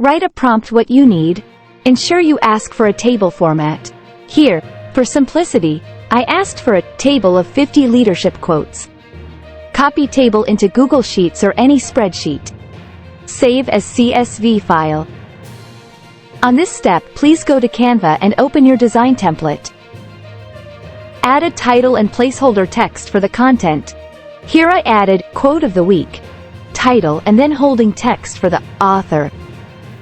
Write a prompt what you need. Ensure you ask for a table format. Here, for simplicity, I asked for a table of 50 leadership quotes. Copy table into Google Sheets or any spreadsheet. Save as CSV file. On this step, please go to Canva and open your design template. Add a title and placeholder text for the content. Here I added quote of the week, title, and then holding text for the author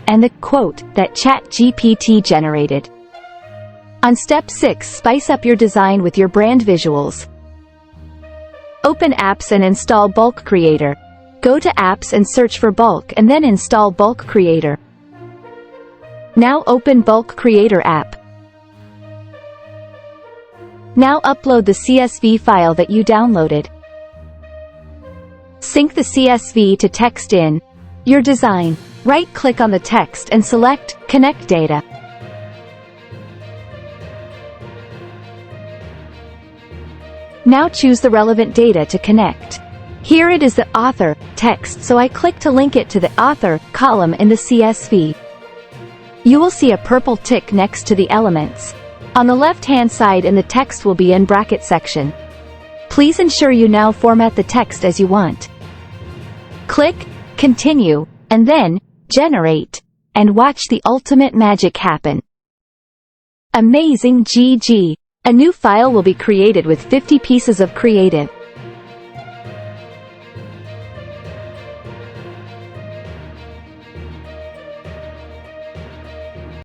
and the quote that ChatGPT generated. On step 6, spice up your design with your brand visuals. Open Apps and install Bulk Creator. Go to Apps and search for Bulk and then install Bulk Creator. Now open Bulk Creator app. Now upload the CSV file that you downloaded. Sync the CSV to text in your design. Right-click on the text and select Connect Data. Now choose the relevant data to connect. Here it is the author text, so I click to link it to the author column in the CSV. You will see a purple tick next to the elements. On the left-hand side, and the text will be in bracket section. Please ensure you now format the text as you want. Click Continue, and then Generate, and watch the ultimate magic happen. Amazing GG! A new file will be created with 50 pieces of creative